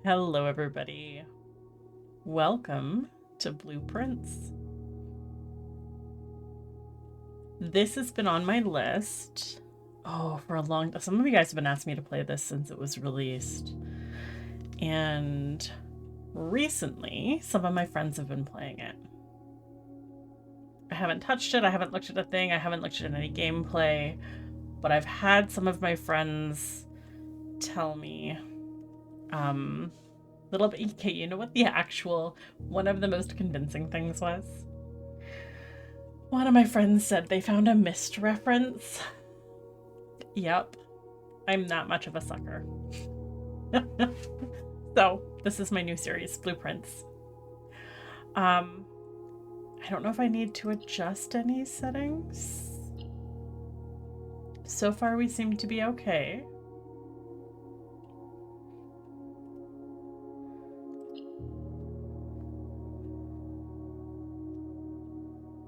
Hello, everybody. Welcome to Blueprints. This has been on my list, for a long time. Some of you guys have been asking me to play this since it was released. And recently, some of my friends have been playing it. I haven't touched it, I haven't looked at a thing, I haven't looked at any gameplay, but I've had some of my friends tell me, little bit, okay, you know what one of the most convincing things was? One of my friends said they found a Myst reference. Yep, I'm not much of a sucker. So, this is my new series, Blueprints. I don't know if I need to adjust any settings. So far, we seem to be okay.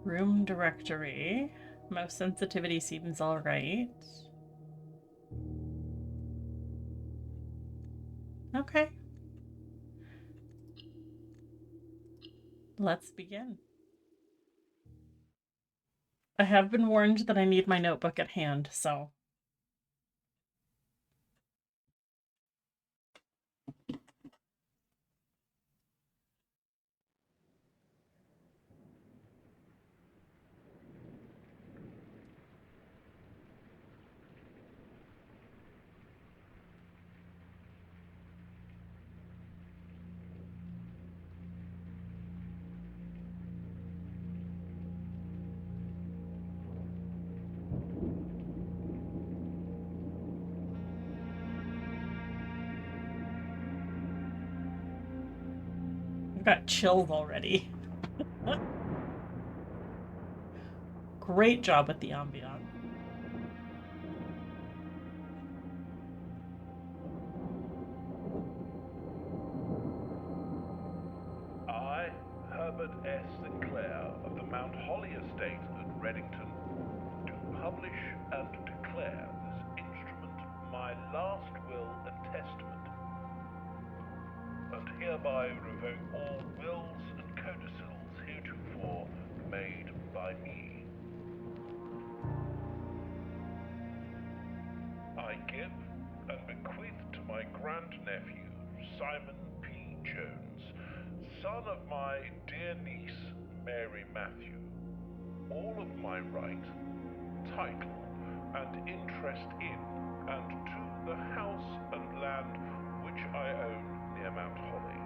Room directory. Mouse sensitivity seems alright. Okay. Let's begin. I have been warned that I need my notebook at hand, so. I've got chills already. Great job with the ambiance. I, Herbert S. Sinclair of the Mount Holly Estate at Reddington, do publish and declare this instrument my last will and testament, and hereby revoke all wills and codicils heretofore made by me. I give and bequeath to my grandnephew, Simon P. Jones, son of my dear niece, Mary Matthew, all of my right, title, and interest in and to the house and land which I own near Mount Holly.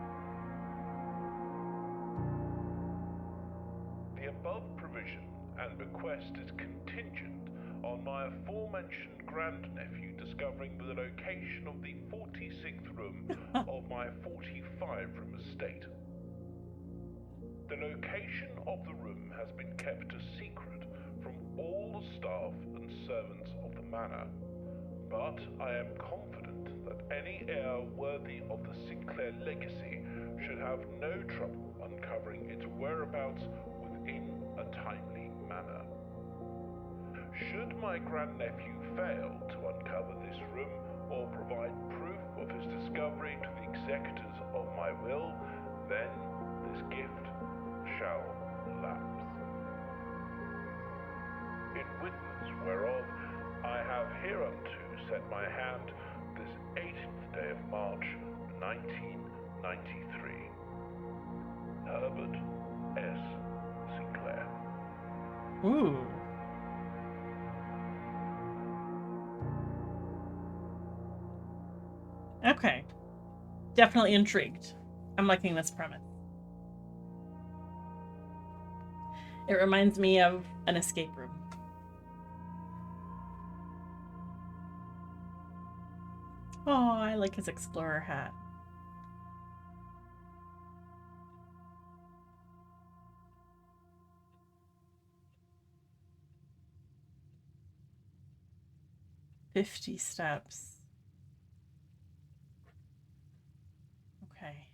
The above provision and bequest is contingent on my aforementioned grandnephew discovering the location of the 46th room of my 45-room estate. The location of the room has been kept a secret from all the staff and servants of the manor, but I am confident that any heir worthy of the Sinclair legacy should have no trouble uncovering its whereabouts within a timely manner. Should my grandnephew fail to uncover this room or provide proof of his discovery to the executors of my will, then this gift shall lapse. In witness whereof I have hereunto set my hand this 18th day of March, 1993. Herbert S. Sinclair. Ooh. Okay. Definitely intrigued. I'm liking this premise. It reminds me of an escape room. Oh, I like his explorer hat. "50 steps." Okay.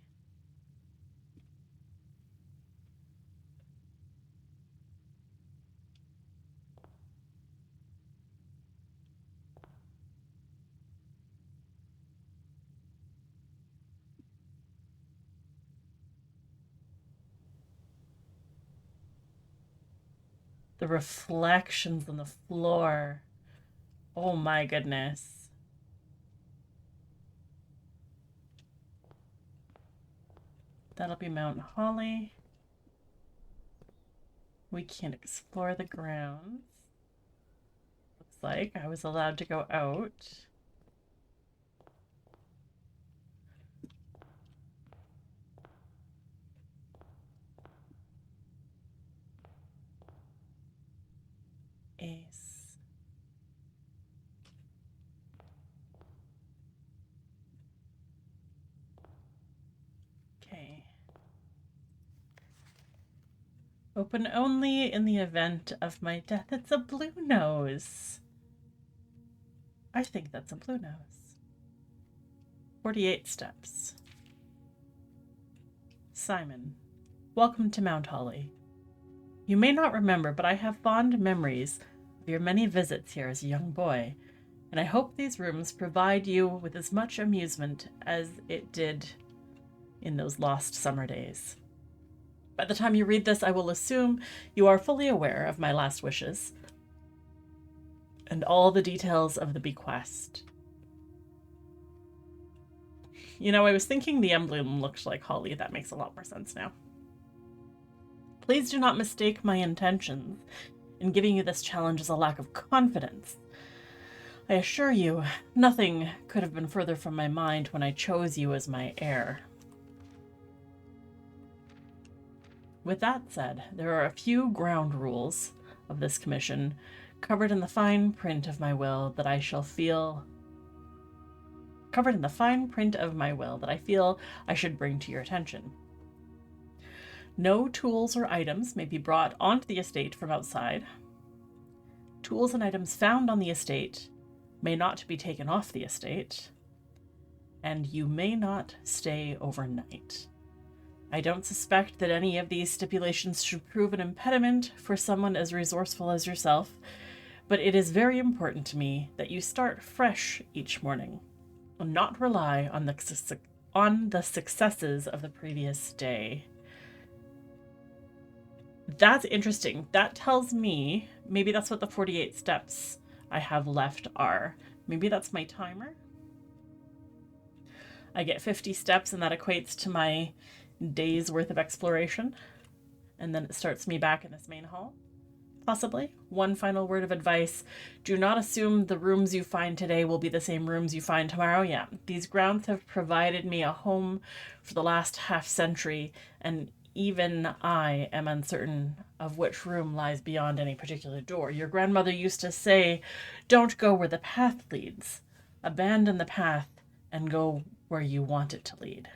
The reflections on the floor. Oh my goodness. That'll be Mount Holly. We can't explore the grounds. Looks like I was allowed to go out. Ace. Okay. Open only in the event of my death. It's a blue nose. I think that's a blue nose. 48 steps. Simon, welcome to Mount Holly. You may not remember, but I have fond memories of your many visits here as a young boy, and I hope these rooms provide you with as much amusement as it did in those lost summer days. By the time you read this, I will assume you are fully aware of my last wishes and all the details of the bequest. You know, I was thinking the emblem looked like holly. That makes a lot more sense now. Please do not mistake my intentions in giving you this challenge as a lack of confidence. I assure you, nothing could have been further from my mind when I chose you as my heir. With that said, there are a few ground rules of this commission covered in the fine print of my will that I feel I should bring to your attention. No tools or items may be brought onto the estate from outside. Tools and items found on the estate may not be taken off the estate, and you may not stay overnight. I don't suspect that any of these stipulations should prove an impediment for someone as resourceful as yourself, but it is very important to me that you start fresh each morning and not rely on the successes of the previous day. That's interesting. That tells me maybe that's what the 48 steps I have left are. Maybe that's my timer. I get 50 steps and that equates to my day's worth of exploration. And then it starts me back in this main hall. Possibly. One final word of advice. Do not assume the rooms you find today will be the same rooms you find tomorrow. Yeah, these grounds have provided me a home for the last half century, and even I am uncertain of which room lies beyond any particular door. Your grandmother used to say, don't go where the path leads. Abandon the path and go where you want it to lead.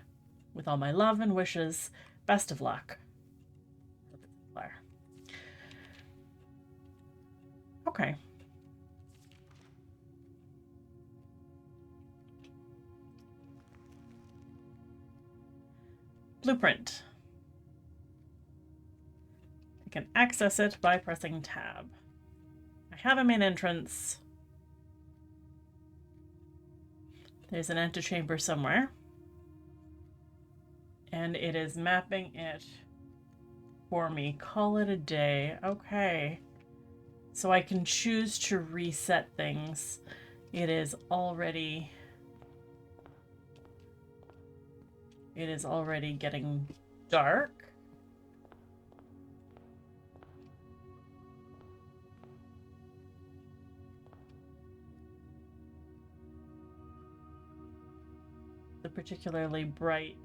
With all my love and wishes, best of luck. Okay. Blueprint. I can access it by pressing tab. I have a main entrance. There's an antechamber somewhere. And it is mapping it for me. Call it a day. Okay. So I can choose to reset things. It is already getting dark. The particularly bright.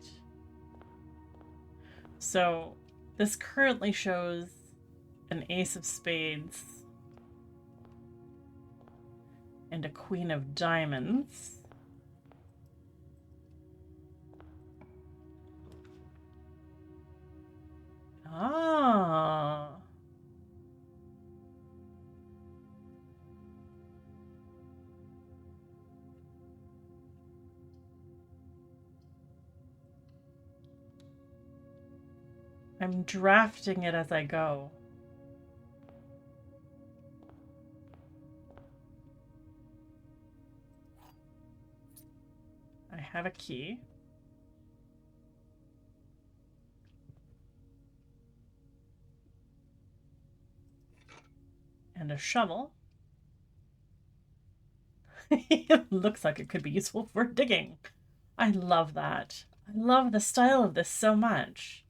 So this currently shows an ace of spades and a queen of diamonds. Ah. I'm drafting it as I go. I have a key. And a shovel. It looks like it could be useful for digging. I love that. I love the style of this so much.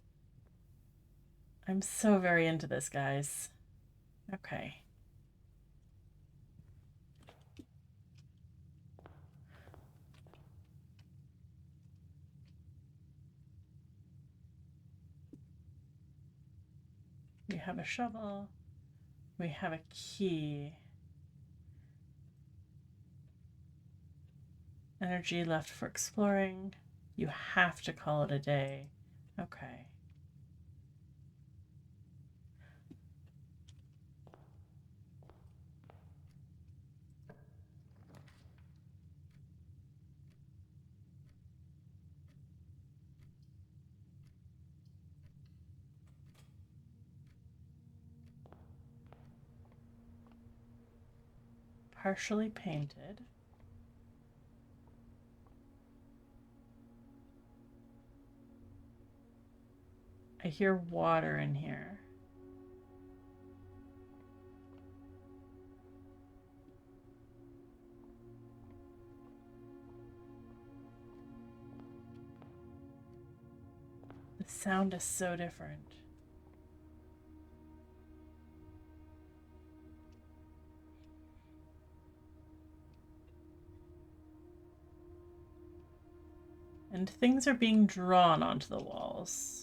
I'm so very into this, guys. Okay. We have a shovel. We have a key. Energy left for exploring. You have to call it a day. Okay. Partially painted. I hear water in here. The sound is so different. And things are being drawn onto the walls.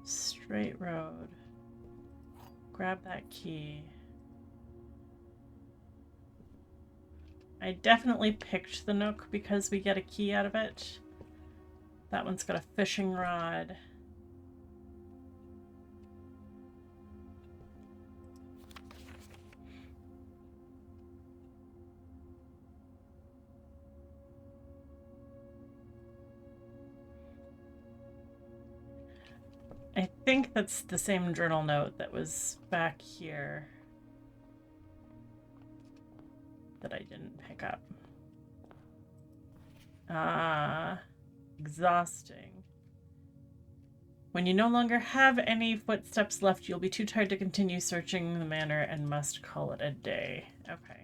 Straight road. Grab that key. I definitely picked the nook because we get a key out of it. That one's got a fishing rod. I think that's the same journal note that was back here that I didn't pick up. Exhausting. When you no longer have any footsteps left, you'll be too tired to continue searching the manor and must call it a day. Okay.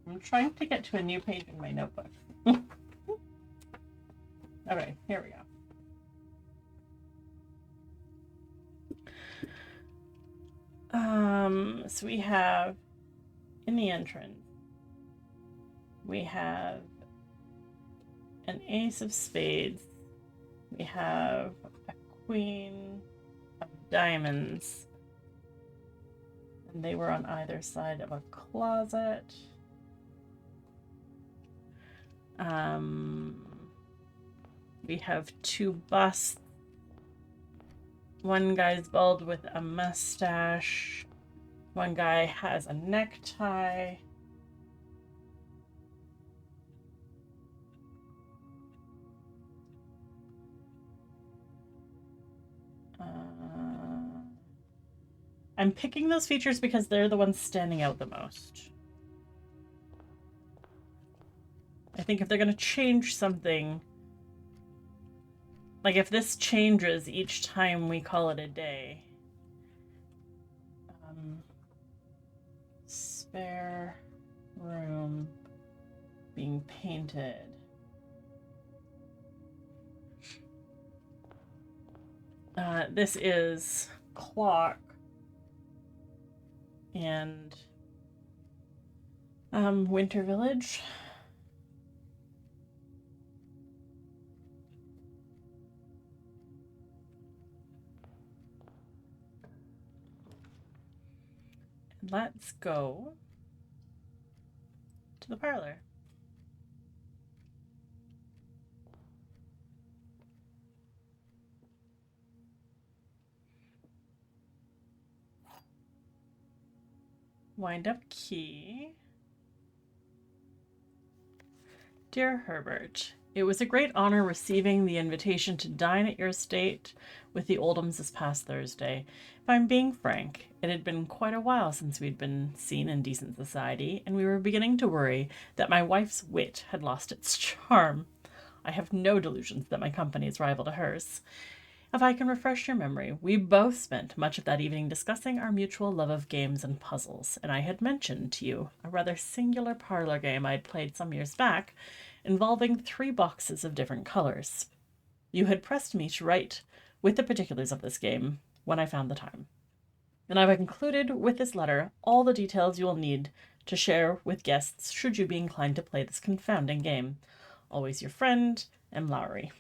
I'm trying to get to a new page in my notebook. Okay, here we go. So we have in the entrance, we have an ace of spades. We have a queen of diamonds. And they were on either side of a closet. We have two busts. One guy's bald with a mustache. One guy has a necktie. I'm picking those features because they're the ones standing out the most. I think if they're going to change something, like if this changes each time we call it a day. Spare room being painted. This is Clock and Winter Village. Let's go to the parlor. Wind up key. Dear Herbert, it was a great honor receiving the invitation to dine at your estate with the Oldhams this past Thursday. If I'm being frank, it had been quite a while since we'd been seen in decent society, and we were beginning to worry that my wife's wit had lost its charm. I have no delusions that my company is rival to hers. If I can refresh your memory, we both spent much of that evening discussing our mutual love of games and puzzles, and I had mentioned to you a rather singular parlor game I'd played some years back, involving 3 boxes of different colors. You had pressed me to write with the particulars of this game when I found the time. And I've included with this letter all the details you will need to share with guests should you be inclined to play this confounding game. Always your friend, M. Lowry.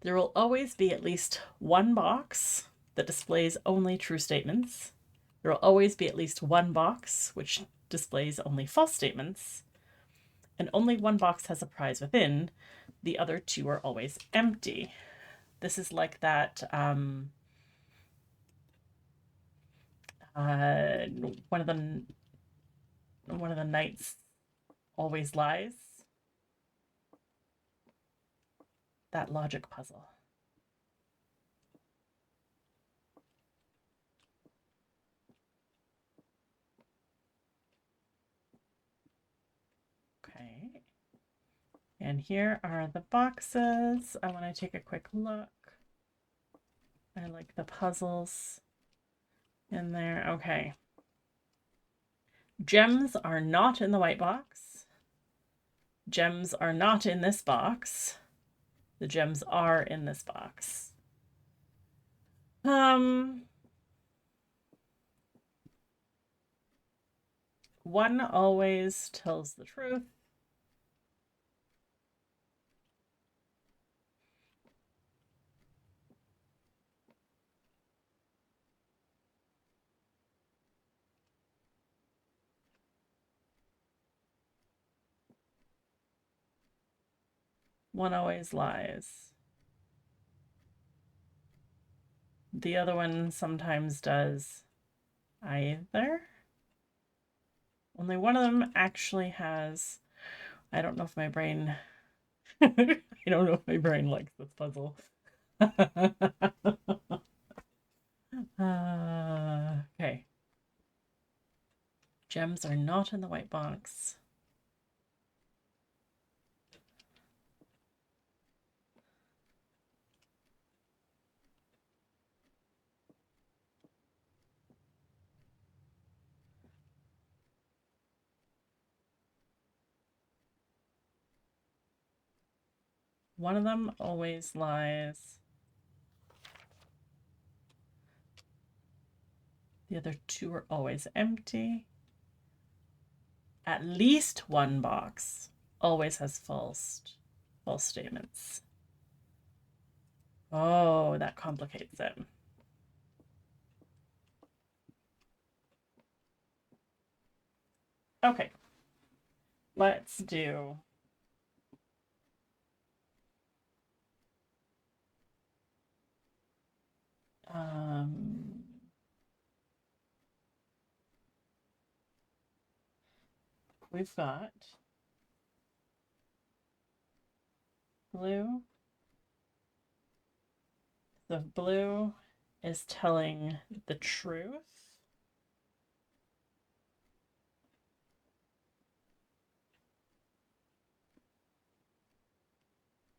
There will always be at least 1 box that displays only true statements. There will always be at least 1 box which displays only false statements. And only 1 box has a prize within. The other 2 are always empty. This is like that one of the knights always lies. That logic puzzle. Okay. And here are the boxes. I want to take a quick look. I like the puzzles in there. Okay. Gems are not in the white box. Gems are not in this box. The gems are in this box. One always tells the truth. One always lies. The other one sometimes does either. Only one of them actually has. I don't know if my brain. I don't know if my brain likes this puzzle. Okay. Gems are not in the white box. One of them always lies. The other 2 are always empty. At least 1 box always has false statements. Oh, that complicates it. Okay. Let's do we've got blue. The blue is telling the truth.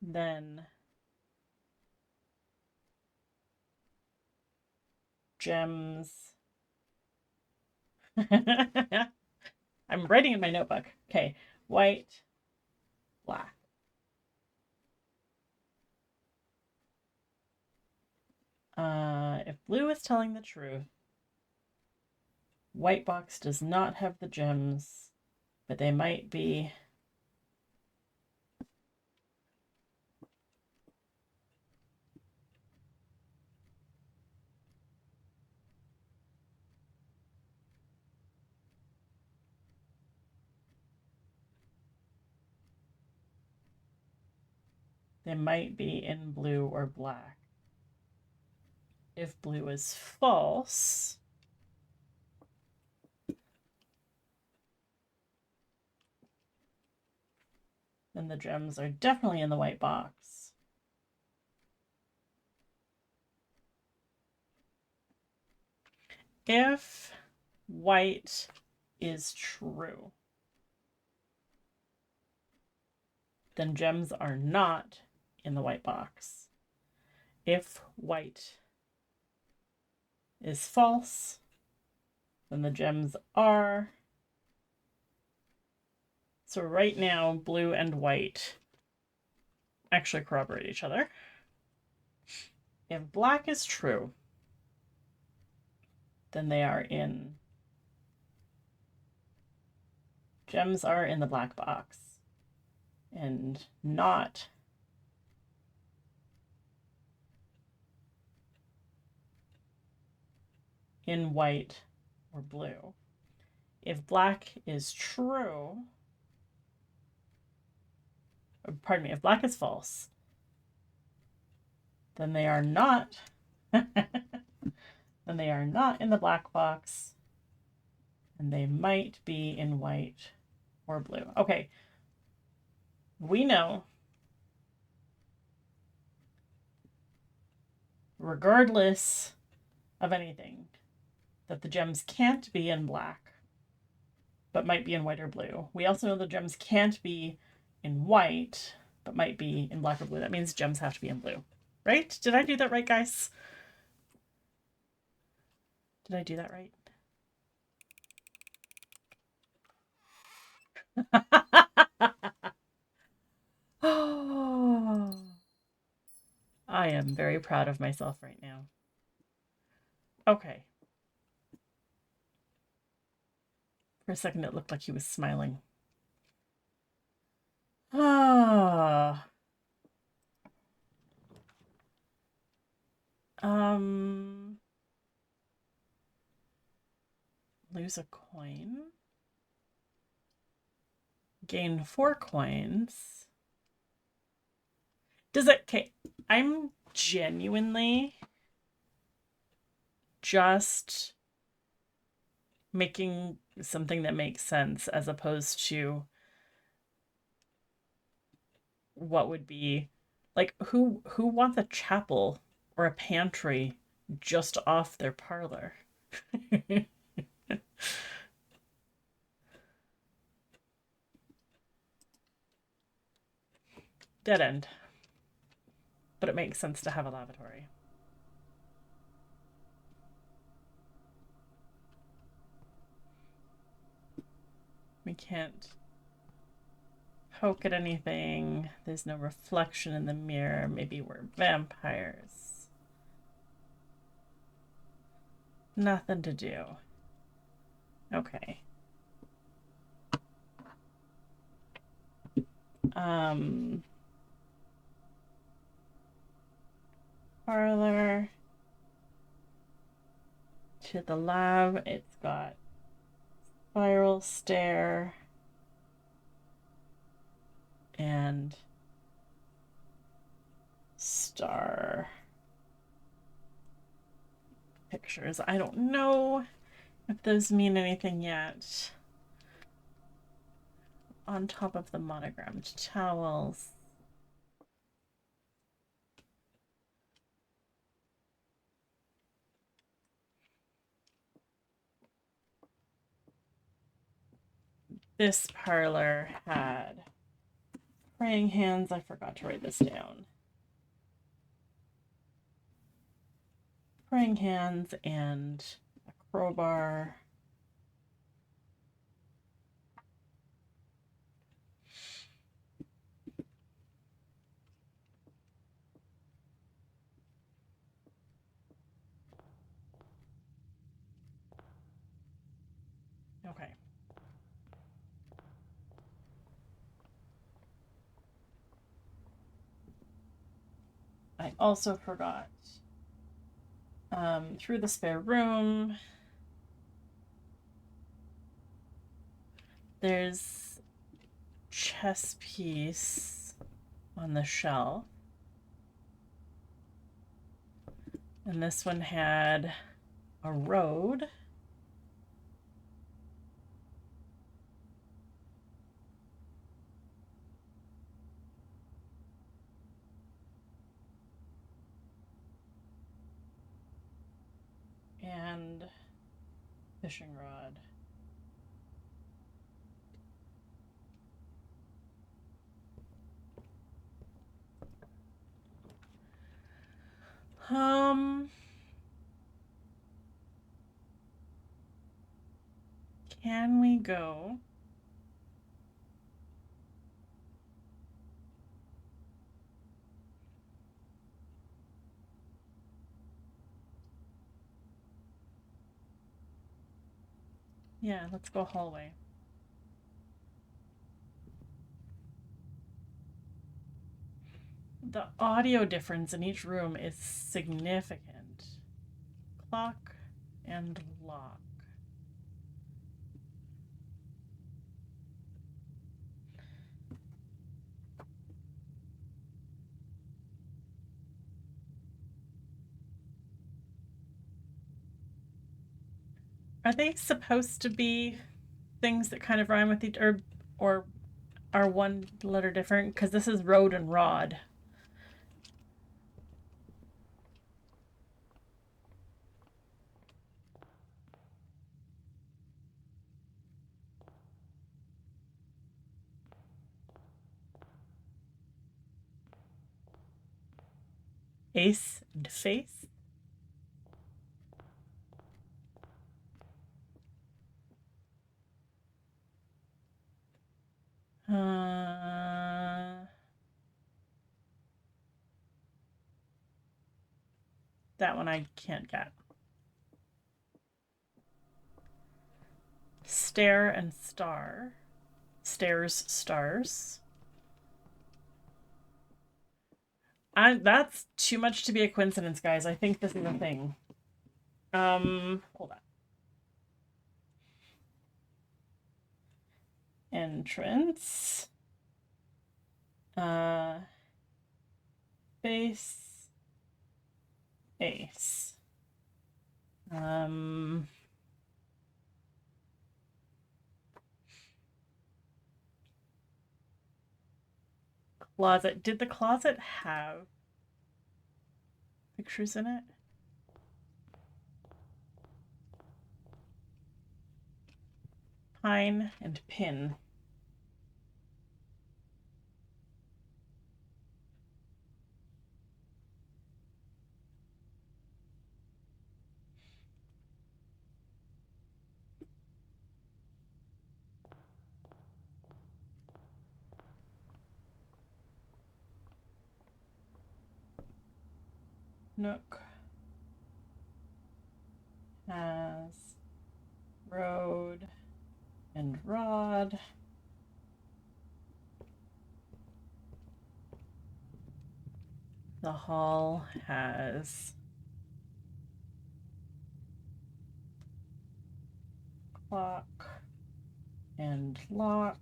Then gems. I'm writing in my notebook. Okay, white, black. If blue is telling the truth, white box does not have the gems, but they might be. They might be in blue or black. If blue is false, then the gems are definitely in the white box. If white is true, then gems are not in the white box. If white is false, then the gems are. So right now, blue and white actually corroborate each other. If black is true, then they are in. Gems are in the black box and not in white or blue. If black is true, or pardon me, if black is false, then they are not then they are not in the black box, and they might be in white or blue. Okay. We know, regardless of anything, that the gems can't be in black, but might be in white or blue. We also know the gems can't be in white, but might be in black or blue. That means gems have to be in blue. Right? Did I do that right, guys? Did I do that right? Oh, I am very proud of myself right now. Okay. For a second, it looked like he was smiling. Ah. Lose a coin. Gain 4 coins. Does it... Okay, I'm genuinely just making something that makes sense as opposed to what would be like who wants a chapel or a pantry just off their parlor? Dead end. But it makes sense to have a lavatory. We can't poke at anything. There's no reflection in the mirror. Maybe we're vampires. Nothing to do. Okay. Parlor to the lab. It's got spiral stair and star pictures. I don't know if those mean anything yet. On top of the monogrammed towels. This parlor had praying hands. I forgot to write this down. Praying hands and a crowbar. Okay. I also forgot through the spare room there's chess piece on the shelf, and this one had a road. And fishing rod. Can we go? Yeah, let's go hallway. The audio difference in each room is significant. Clock and lock. Are they supposed to be things that kind of rhyme with each or are one letter different? Because this is road and rod. Ace and face. That one I can't get. Stare and star. Stairs, stars. That's too much to be a coincidence, guys. I think this is a thing. Hold on. Entrance. Base. Ace. Closet. Did the closet have pictures in it? Pine and pin. Nook has road and rod. The hall has clock and lock.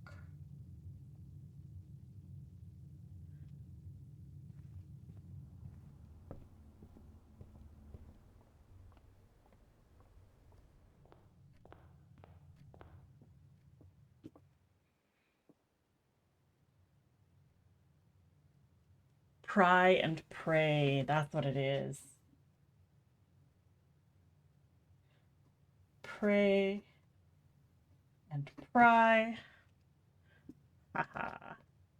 Pry and pray. That's what it is. Pray and pry. Haha.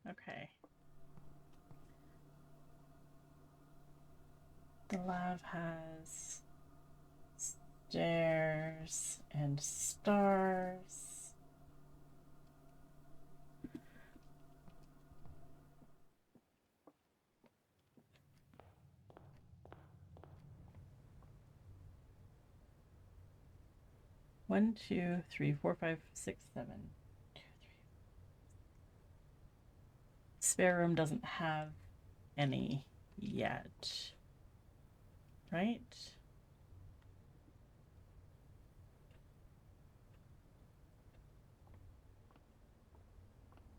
Okay. The lab has stairs and stars. 1, 2, 3, 4, 5, 6, 7. 2, 3. Spare room doesn't have any yet, right?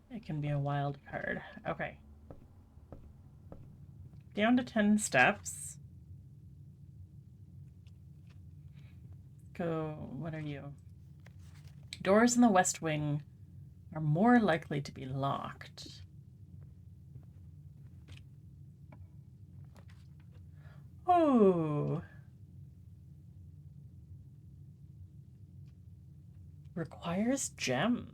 It can be a wild card. Okay. Down to 10 steps. Go, what are you? Doors in the West Wing are more likely to be locked. Oh. Requires gems.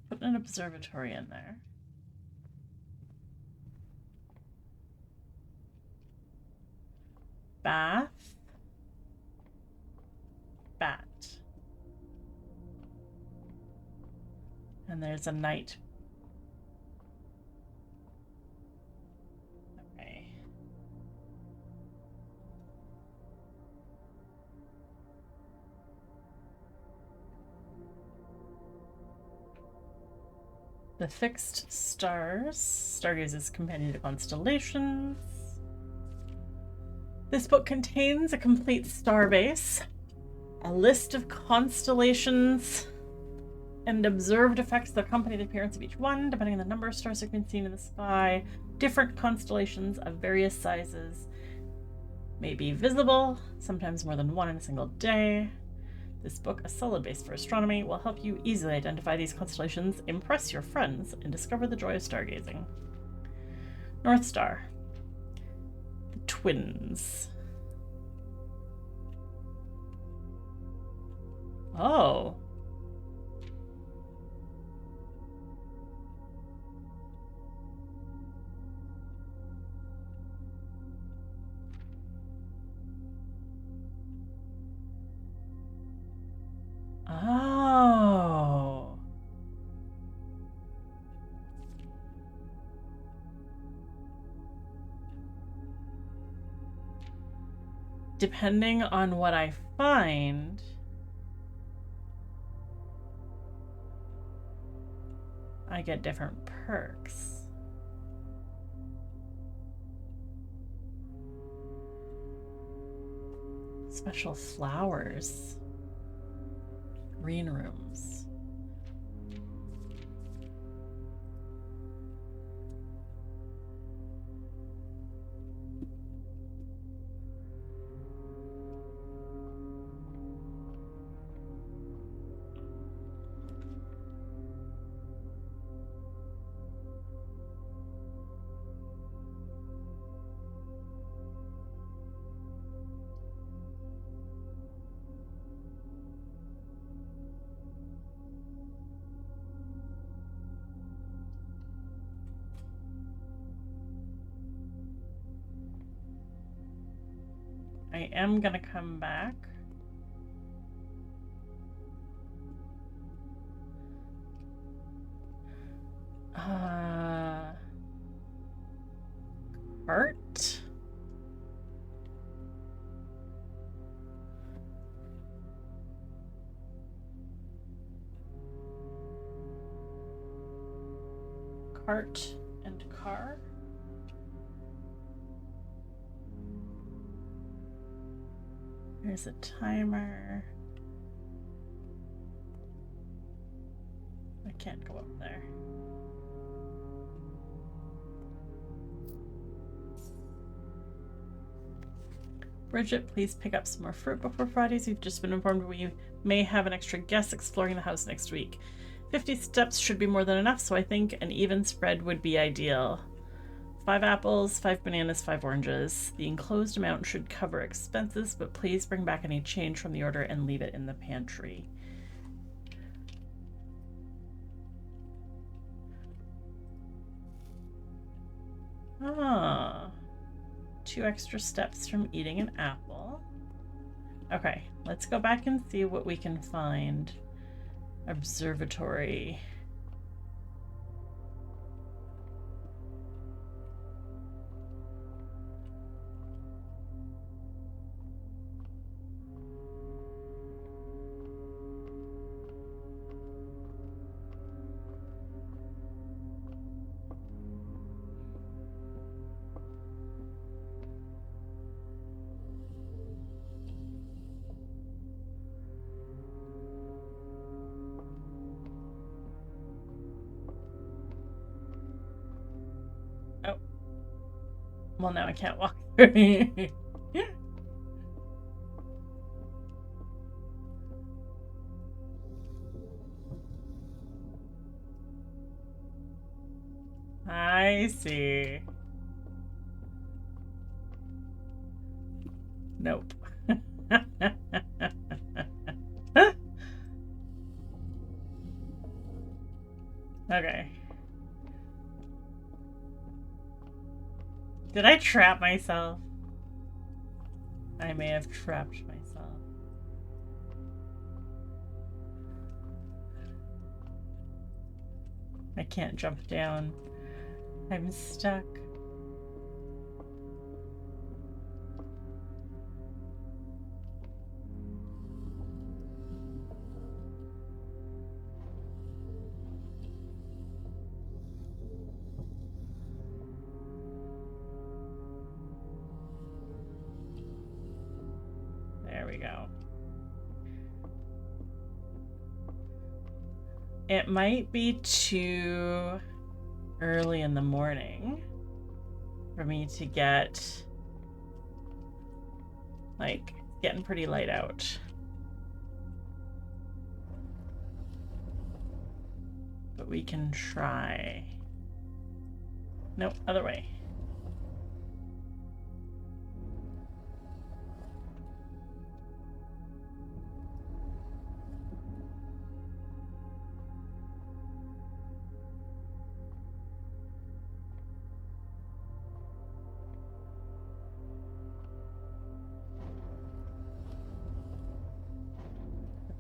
Put an observatory in there. Bath. Bat. And there's a knight. Okay. The fixed stars. Stargazer's Companion to Constellations. This book contains a complete starbase, a list of constellations, and observed effects that accompany the appearance of each one, depending on the number of stars that have been seen in the sky. Different constellations of various sizes may be visible, sometimes more than one in a single day. This book, a solid base for astronomy, will help you easily identify these constellations, impress your friends, and discover the joy of stargazing. North Star. The twins. Oh. Oh. Depending on what I find, I get different perks. Special flowers. Green rooms. I am gonna come back. Cart? Cart and car? There's a timer. I can't go up there. Bridget, please pick up some more fruit before Fridays. We've just been informed we may have an extra guest exploring the house next week. 50 steps should be more than enough, so I think an even spread would be ideal. 5 apples, 5 bananas, 5 oranges. The enclosed amount should cover expenses, but please bring back any change from the order and leave it in the pantry. Ah. 2 extra steps from eating an apple. Okay, let's go back and see what we can find. Observatory. Oh. Well, now I can't walk through. I see. Nope. Okay. Did I trap myself? I may have trapped myself. I can't jump down. I'm stuck. There we go. It might be too early in the morning for me to get, like, getting pretty light out. But we can try. Nope, other way.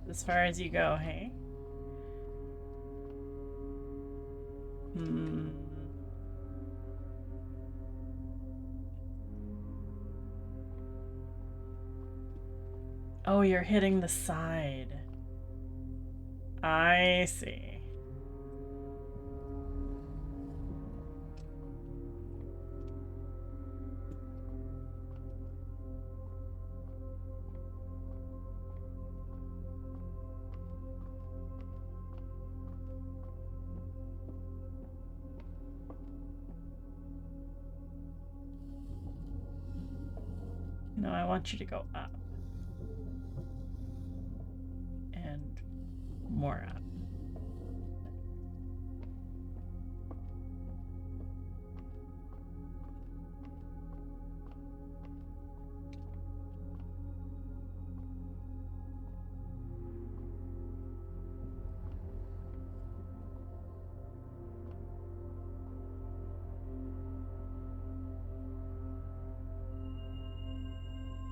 As far as you go, hey? Oh, you're hitting the side. I see. No, I want you to go up. And more up.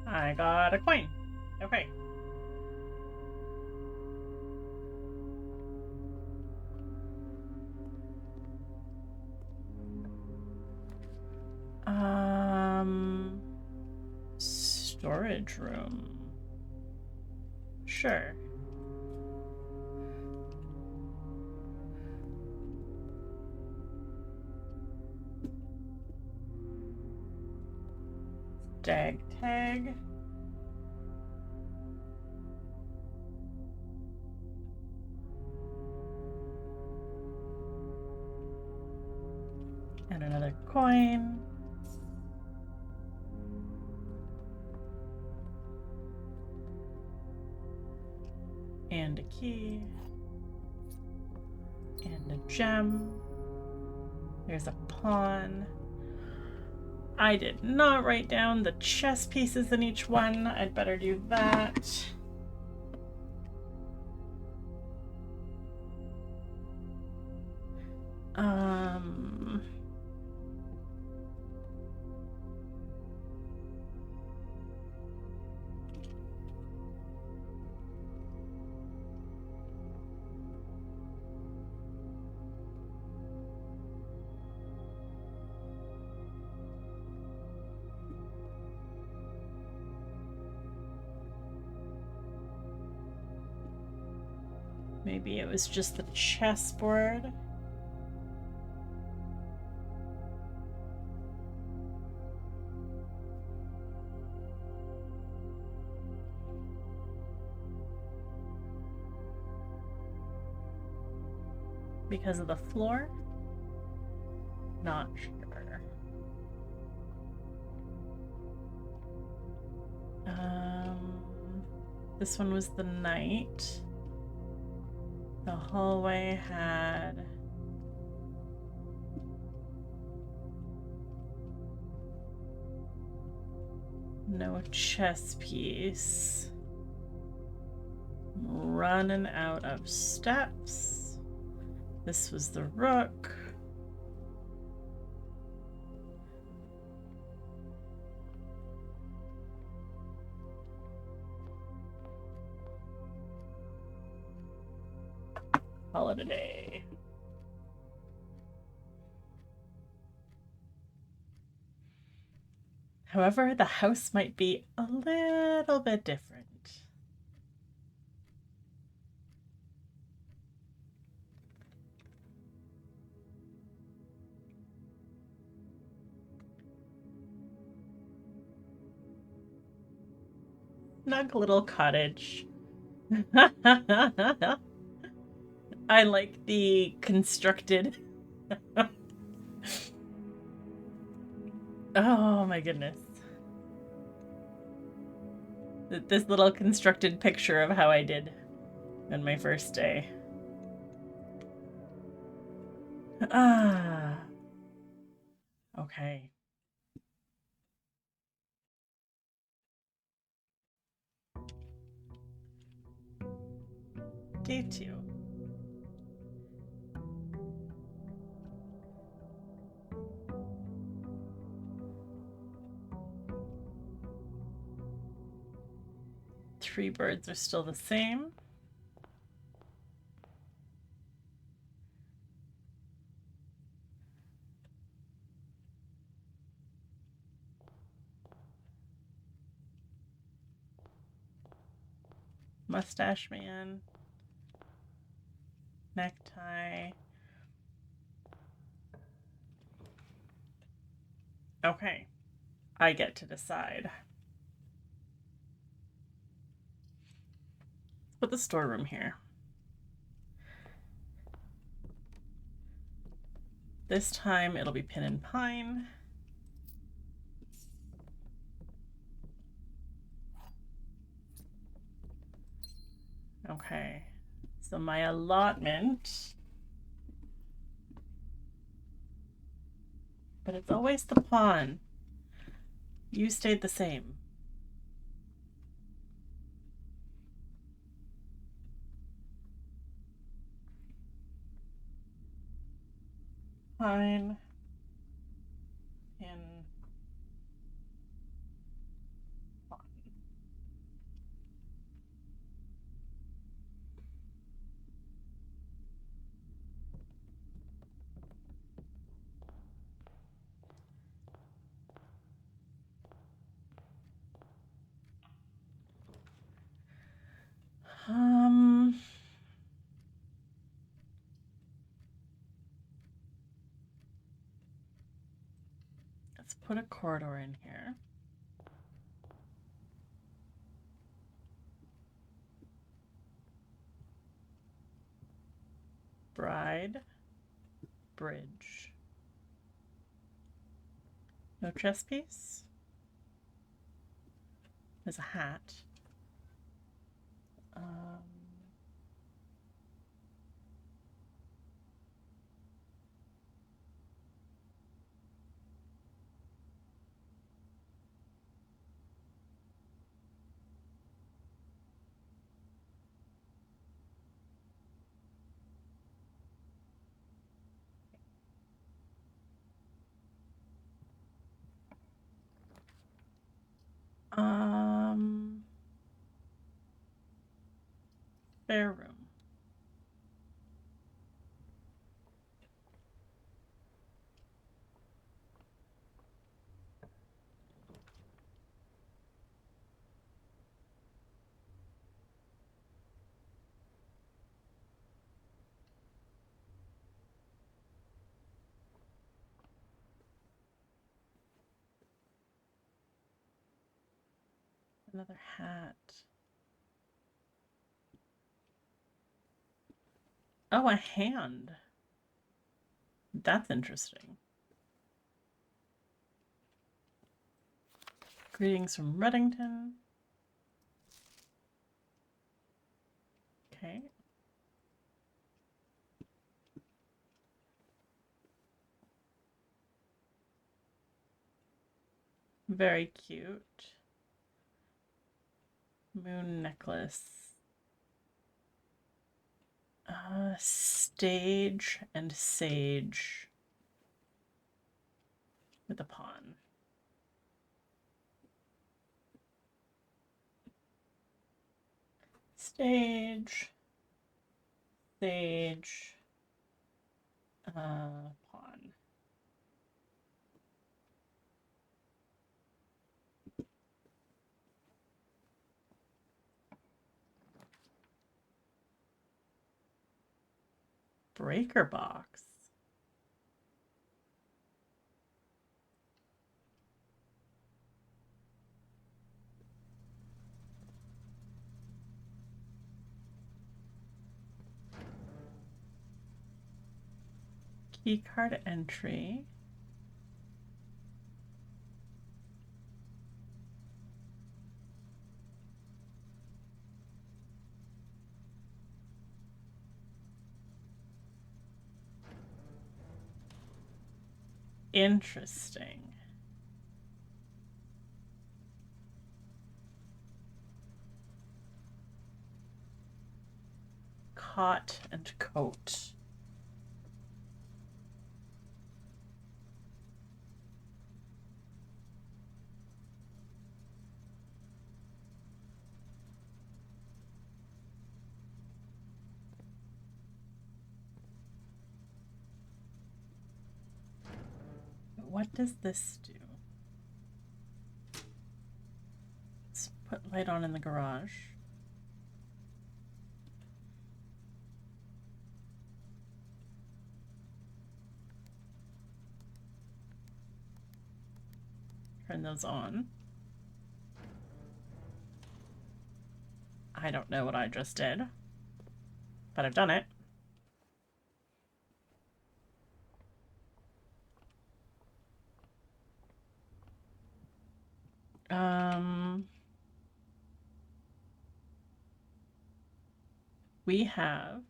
I got a coin. Okay. Storage room. Sure. Stag tag. And another coin. And a key. And a gem. There's a pawn. I did not write down the chess pieces in each one. I'd better do that. Maybe it was just the chessboard. Because of the floor? Not sure. This one was the knight. The hallway had no chess piece. Running out of steps. This was the rook. Call it a day. However, the house might be a little bit different. Snug little cottage. I like the constructed. Oh my goodness. This little constructed picture of how I did on my first day. Ah. Okay. Day 2. Three birds are still the same. Mustache man. Necktie. Okay. I get to decide. Let's put the storeroom here. This time it'll be pin and pine. Okay. So my allotment. But it's always the pawn. You stayed the same. Pine. Pin. Pawn. Let's put a corridor in here. Bride. Bridge. No chess piece. There's a hat. Spare room. Another hat. Oh, a hand. That's interesting. Greetings from Reddington. Okay. Very cute. Moon necklace. Stage and sage with a pawn. Stage, sage, pawn. Breaker box. Keycard entry. Interesting. Cot and coat. What does this do? Let's put light on in the garage. Turn those on. I don't know what I just did, but I've done it. We have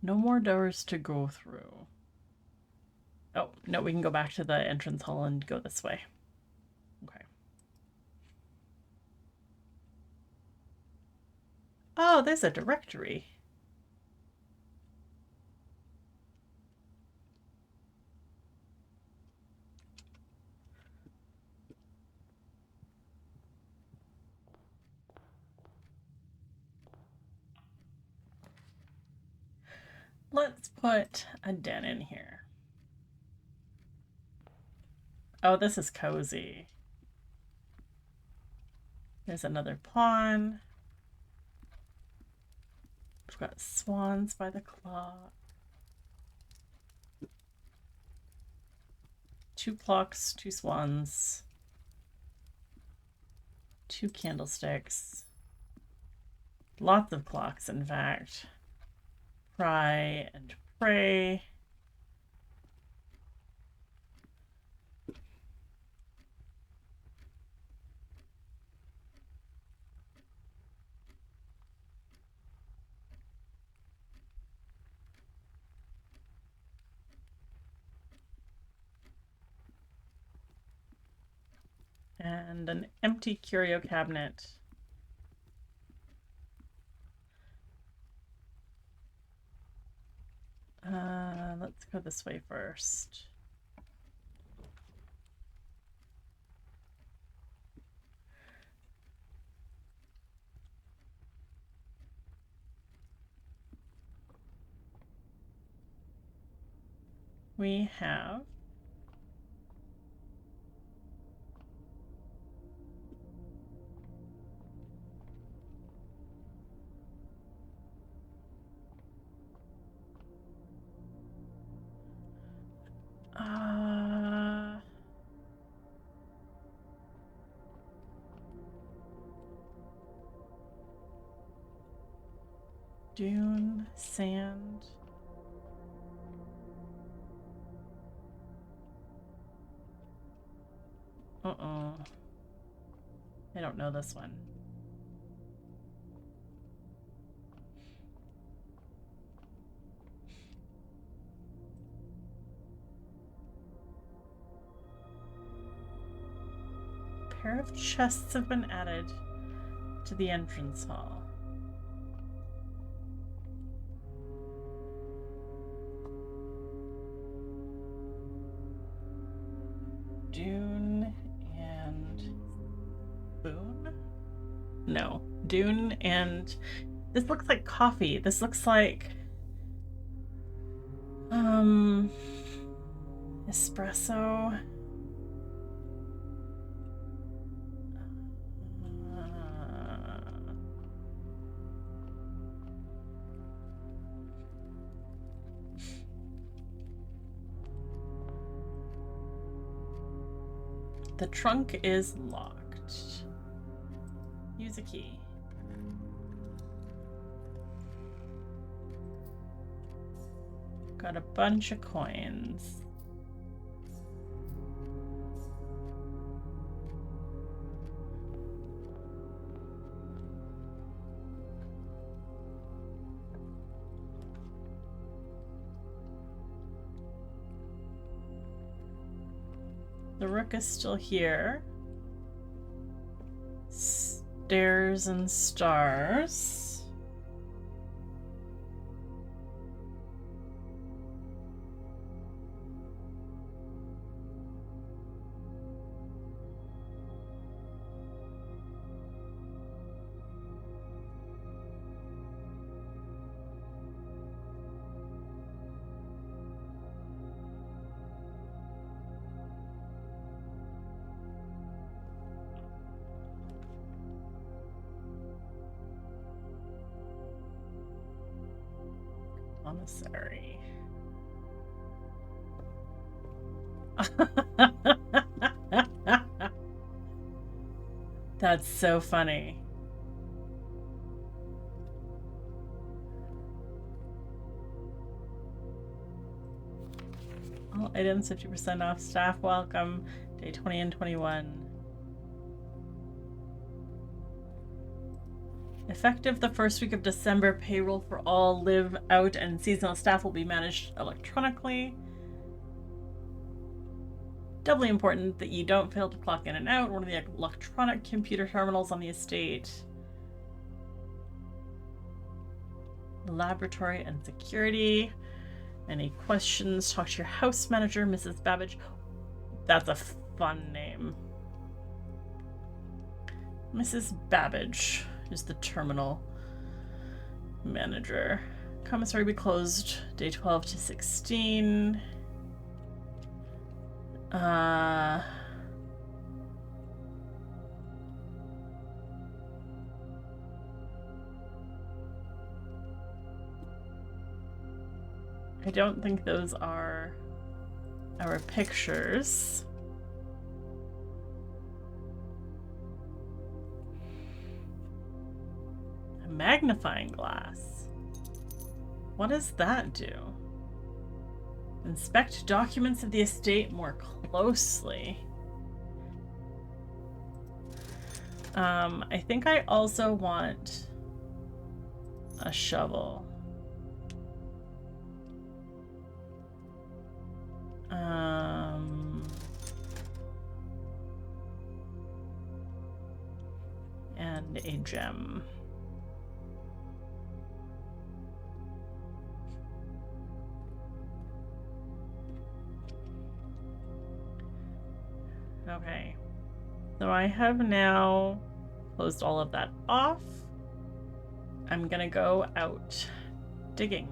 no more doors to go through. Oh, no, we can go back to the entrance hall and go this way. Okay. Oh, there's a directory. Let's put a den in here. Oh, this is cozy. There's another pawn. We've got swans by the clock. 2 clocks, 2 swans, 2 candlesticks. Lots of clocks, in fact. Pry and pray. And an empty curio cabinet. Let's go this way first. We have Dune, sand. Uh-oh. I don't know this one. A pair of chests have been added to the entrance hall. Dune and Boone? No. Dune and... This looks like coffee. This looks like... espresso. The trunk is locked. Use a key. Got a bunch of coins. The rook is still here. Stairs and stars. Commissary. That's so funny. All items 50% off. Staff welcome. Day 20 and 21. Effective the first week of December, payroll for all live out and seasonal staff will be managed electronically. Doubly important that you don't fail to clock in and out one of the electronic computer terminals on the estate. Laboratory and security. Any questions? Talk to your house manager, Mrs. Babbage. That's a fun name. Mrs. Babbage is the terminal manager. Commissary will be closed day 12 to 16. I don't think those are our pictures. A magnifying glass. What does that do? Inspect documents of the estate more closely. I think I also want a shovel. And a gem. Okay, so I have now closed all of that off. I'm gonna go out digging.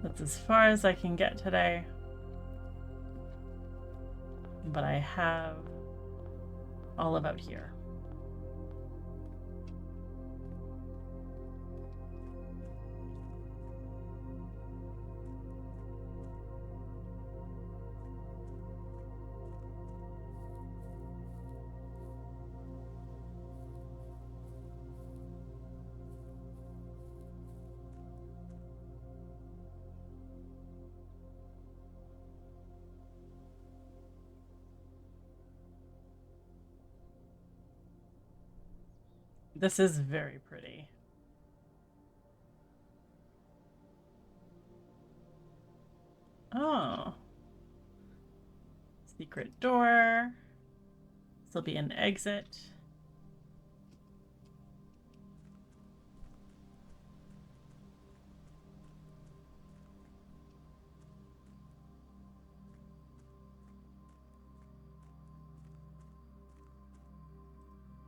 That's as far as I can get today. But I have all about here. This is very pretty. Oh. Secret door. This will be an exit.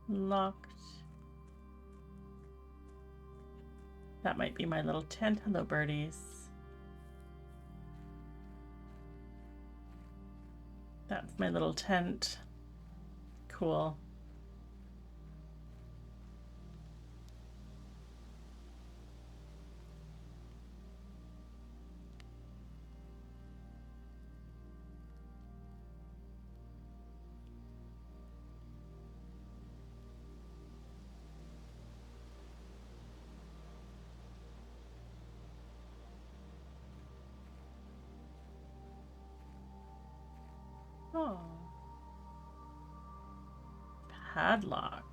Locked. That might be my little tent. Hello, birdies. That's my little tent. Cool. Oh. Padlock.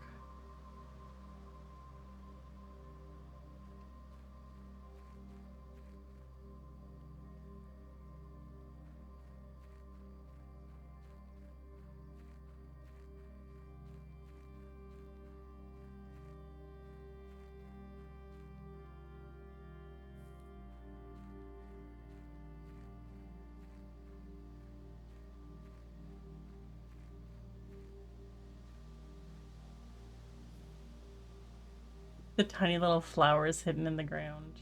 The tiny little flowers hidden in the ground.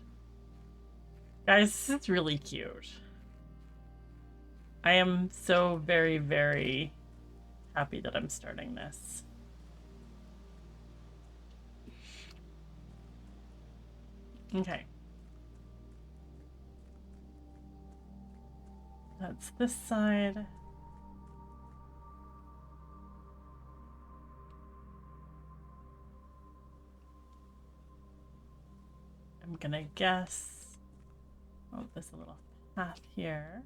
Guys, this is really cute. I am so very, very happy that I'm starting this. Okay. That's this side. I'm gonna guess. Oh, there's a little path here.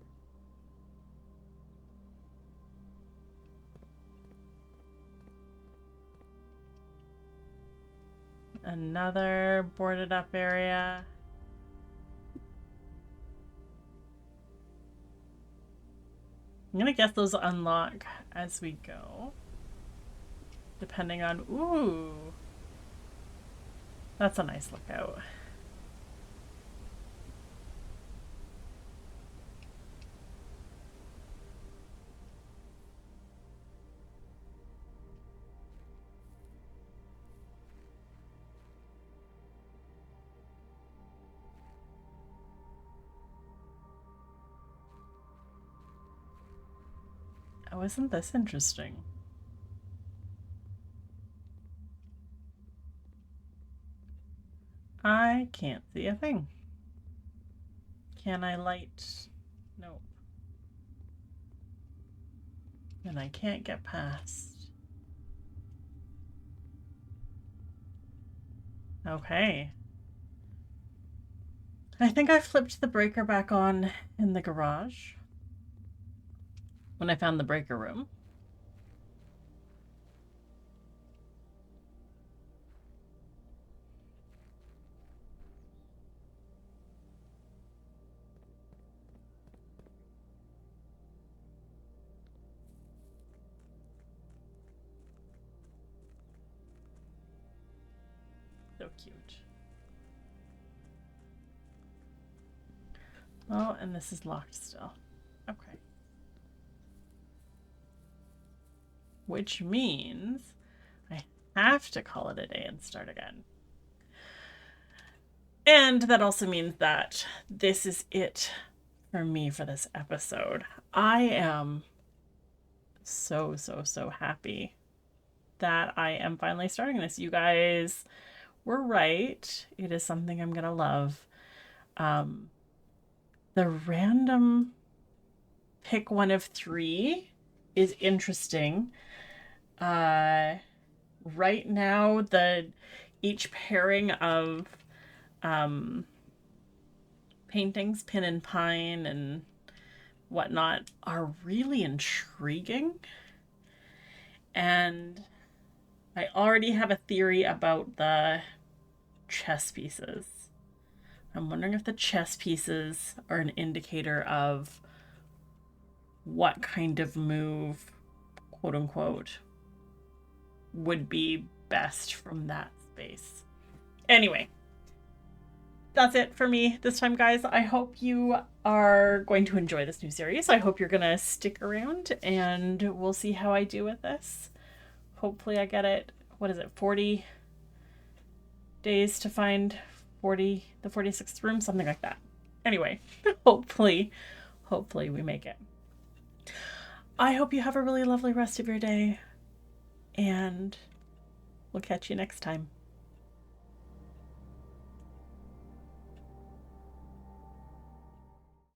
Another boarded up area. I'm gonna guess those unlock as we go. Depending on, ooh. That's a nice lookout. Oh, isn't this interesting? I can't see a thing. Can I light? Nope. And I can't get past. Okay. I think I flipped the breaker back on in the garage when I found the breaker room. So cute. Oh, and this is locked still. Okay. Which means I have to call it a day and start again. And that also means that this is it for me for this episode. I am so, so, so happy that I am finally starting this. You guys were right. It is something I'm going to love. The random pick one of three is interesting. Right now, each pairing of paintings, Pin and Pine and whatnot, are really intriguing. And I already have a theory about the chess pieces. I'm wondering if the chess pieces are an indicator of what kind of move, quote unquote, would be best from that space. Anyway, that's it for me this time, guys. I hope you are going to enjoy this new series. I hope you're going to stick around, and we'll see how I do with this. Hopefully I get it, 40 days to find the 46th room, something like that. Anyway, hopefully we make it. I hope you have a really lovely rest of your day, and we'll catch you next time.